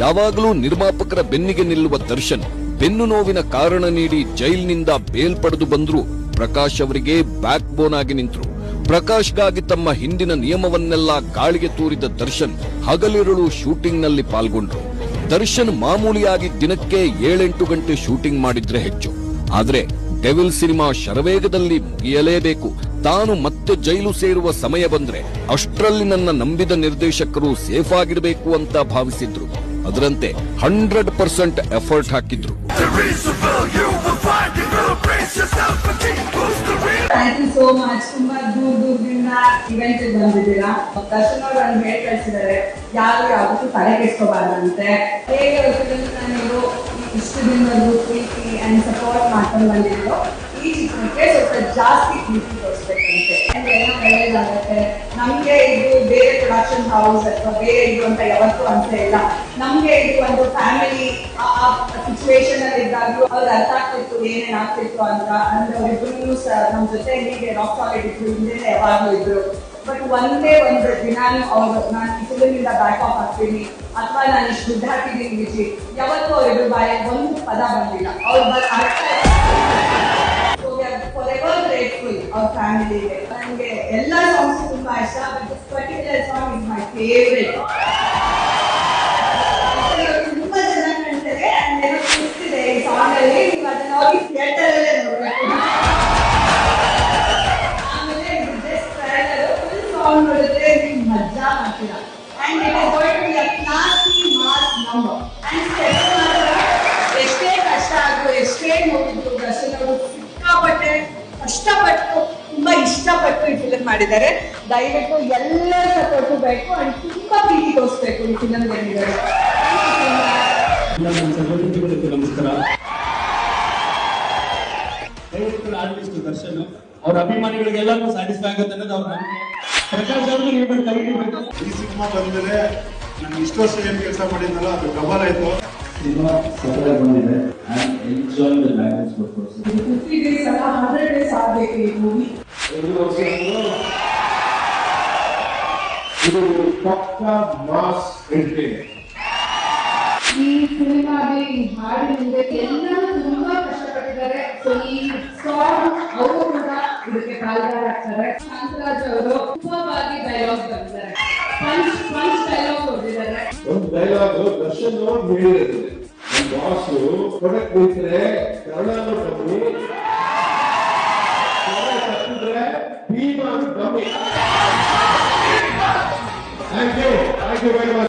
ಯಾವಾಗಲೂ ನಿರ್ಮಾಪಕರ ಬೆನ್ನಿಗೆ ನಿಲ್ಲುವ ದರ್ಶನ್ ಬೆನ್ನು ನೋವಿನ ಕಾರಣ ನೀಡಿ ಜೈಲಿನಿಂದ ಬೇಲ್ ಪಡೆದು ಬಂದ್ರು ಪ್ರಕಾಶ್ ಅವರಿಗೆ ಬ್ಯಾಕ್ ಬೋನ್ ಆಗಿ ನಿಂತರು. ಪ್ರಕಾಶ್ಗಾಗಿ ತಮ್ಮ ಹಿಂದಿನ ನಿಯಮವನ್ನೆಲ್ಲ ಗಾಳಿಗೆ ತೂರಿದ ದರ್ಶನ್ ಹಗಲಿರುಳು ಶೂಟಿಂಗ್ ನಲ್ಲಿ ಪಾಲ್ಗೊಂಡ್ರು. ದರ್ಶನ್ ಮಾಮೂಲಿಯಾಗಿ ದಿನಕ್ಕೆ 7-8 ಗಂಟೆ ಶೂಟಿಂಗ್ ಮಾಡಿದ್ರೆ ಹೆಚ್ಚು. ಆದ್ರೆ ಡೆವಿಲ್ ಸಿನಿಮಾ ಶರವೇಗದಲ್ಲಿ ಮುಗಿಯಲೇಬೇಕು. ತಾನು ಮತ್ತೆ ಜೈಲು ಸೇರುವ ಸಮಯ ಬಂದ್ರೆ ಅಷ್ಟರಲ್ಲಿ ನನ್ನ ನಂಬಿದ ನಿರ್ದೇಶಕರು ಸೇಫ್ ಆಗಿರಬೇಕು ಅಂತ ಭಾವಿಸಿದ್ರು. ಅದರಂತೆ 100% ಎಫರ್ಟ್ ಹಾಕಿದ್ರು. Thank you so much. ತುಂಬಾ ದೂರದಿಂದ ಇವೆಂಟ್ ಬಂದಿದ್ದೀರಾ. ದರ್ಶನ್ ಅವರು ನನಗೆ ಹೇಳಿ ಕಳಿಸಿದ್ದಾರೆ, ಯಾರು ಯಾವತ್ತೂ ತಲೆ ಕೆಡಿಸ್ಕೋಬಾರ್ದಂತೆ. ಹೇಗೆ ನೀವು ಇಷ್ಟು ದಿನದಲ್ಲೂ ಪ್ರೀತಿ ಅಂಡ್ ಸಪೋರ್ಟ್ ಮಾಡ್ಕೊಂಡು ಬಂದಿದ್ರು, ಈ ಚಿತ್ರಕ್ಕೆ ಸ್ವಲ್ಪ ಜಾಸ್ತಿ ಪ್ರೀತಿ ತೋರಿಸ್ಬೇಕಂತೆ. ಎಲ್ಲ ಒಳ್ಳೇದಾಗತ್ತೆ. ನಮ್ಗೆ ಇದು ಬೇರೆ ಪ್ರೊಡಕ್ಷನ್ ಹೌಸ್ ಅಥವಾ ಬೇರೆ ಇದು ಅಂತ ಯಾವತ್ತೂ ಅನ್ಸೇ ಇಲ್ಲ. ನಮ್ಗೆ ಇದು ಒಂದು ಫ್ಯಾಮಿಲಿ ಸಿಚುವೇಶನ್ ಅಲ್ಲಿ ಇದ್ದಾಗ್ಲೂ ಅವ್ರು ಅರ್ಥ ಆಗ್ತಿತ್ತು ಏನೇನ್ ಆಗ್ತಿತ್ತು ಅಂತ. ಅಂದ್ರೆ ಅವರಿಬ್ರು ನಮ್ ಜೊತೆ ಹೀಗೆ ರಾಕ್ ಸಾಲಿಡ್ ಇದ್ರು, ಹಿಂದೆ ಯಾವಾಗ್ಲೂ ಇದ್ರು. ಬಟ್ ಒಂದೇ ಒಂದು ದಿನಾನು ಅವ್ರು ನಾನು ಫಿಲ್ಮಿಂದ ಬ್ಯಾಕ್ ಆಫ್ ಆಗ್ತೀನಿ ಅಥವಾ ನಾನು ಇಷ್ಟು ದುಡ್ಡು ಹಾಕಿದ್ದೀನಿ ವಿಜಿ, ಯಾವತ್ತೂ ಅವರಿಬ್ರು ಬಾಯ ಒಂದು ಪದ ಬಂದಿಲ್ಲ. ಅವ್ರು ಗ್ರೇಟ್ಫುಲ್ ಅವ್ರ ಫ್ಯಾಮಿಲಿಗೆ. ನನಗೆ ಎಲ್ಲ ಸಾಂಗ್ಸ್ ತುಂಬಾ ಇಷ್ಟ, but this particular song is my favourite. ತುಂಬಾ ಜನ ಕಾಣ್ತಾರೆ ಅಂಡ್ ಏನೋ ಖುಷಿದೆ ಈ ಸಾಂಗ್ ಅಲ್ಲಿ. ನೀವು ಅದನ್ನ ಹೋಗಿ ಥಿಯೇಟರ್ ಅಲ್ಲೇ ನೋಡ್ಬೇಕು. ಆಮೇಲೆ ಫುಲ್ ಸಾಂಗ್ ನೋಡಿದ್ರೆ ನೀವು ಮಜಾ ಮಾಡ್ತೀರಾ. And it is going to be a classy mass number. And step ಮಾತ್ರ ಎಷ್ಟೇ ಕಷ್ಟ ಆದ್ರೂ ಎಷ್ಟೇ ನೋಡಿದ್ರು ದರ್ಶನ್ ಅವರು ಸಿಕ್ಕಾಪಟ್ಟೆ ಕಷ್ಟಪಟ್ಟು ತುಂಬಾ ಇಷ್ಟಪಟ್ಟು ಈ ಫಿಲಮ್ ಮಾಡಿದ್ದಾರೆ. ದಯವಿಟ್ಟು ಎಲ್ಲರ ಸಪೋರ್ಟು ಬೇಕು ಅಂಡ್ ತುಂಬಾ ಪ್ರೀತಿ ತೋರಿಸ್ಬೇಕು ಈ ಫಿಲಮ್ ಬಂದಿದ್ದಾರೆ. ನಮಸ್ಕಾರ. ದಯವಿಟ್ಟು ಆರ್ಟಿಸ್ಟ್ ದರ್ಶನ್ ಅವ್ರ ಅಭಿಮಾನಿಗಳಿಗೆಲ್ಲರೂ ಸ್ಯಾಟಿಸ್ಫೈ ಆಗುತ್ತೆ ಅನ್ನೋದು ಅವ್ರ ನಂಬಿಕೆ. ಪ್ರಕಾಶ್ ಅವ್ರಿಗೆ ನೀವು ಕೈ ಹಿಡಿಬೇಕು. ಈ ಸಿನಿಮಾ ಬಂದ್ಮೇಲೆ ನಾನು ಇಷ್ಟು ವರ್ಷ ಏನ್ ಕೆಲಸ ಮಾಡಿದ್ನಲ್ಲ ಅದು ಡಬಲ್ ಆಯ್ತು. ಸಿನಿಮಾ ಸೂಪರ್ ಬಂದಿದೆ. I enjoy the language purpose. 50 days ಅಲ್ಲ 100 ಡೇಸ್ ಆಗಬೇಕು ಈ ಮೂವಿ. ಇದು ಪಕ್ಕಾ ಮಾಸ್ ಎಂಟರ್ಟೈನ್ಮೆಂಟ್. ಈ ಸಿನಿಮಾಗೆ ಈ ಹಾಡಿನಿಂದ ಎಲ್ಲರೂ ತುಂಬಾ ಕಷ್ಟಪಟ್ಟಿದ್ದಾರೆ. ಸೊ ಈ ಸಾಂಗ್ ಅವರು ಕೂಡ ಇದಕ್ಕೆ ಕಾಲ್ಗಾರ ಆಗ್ತಾರೆ. ಶಾಂತರಾಜ್ ಅವರು ತುಂಬಾವಾಗಿ ಡೈಲಾಗ್ ಬರ್ತಾರೆ, ಪಂಚ್ ಡೈಲಾಗ್ ಹೊಡೆದಿದ್ದಾರೆ. ಒಂದು ಡೈಲಾಗ್ ದರ್ಶನ್ ಅವರು ಹೇಳಿದ್ದಾರೆ, ನಮ್ಮ ಬಾಸು ಕೊಡಕ್ ಹೋಗ್ತಾರೆ ಕನ್ನಡ ಕಮ್ಮಿ ತಪ್ಪಿದ್ರೆ ಭೀಮಾ ಕಮ್ಮಿ. Thank you very much.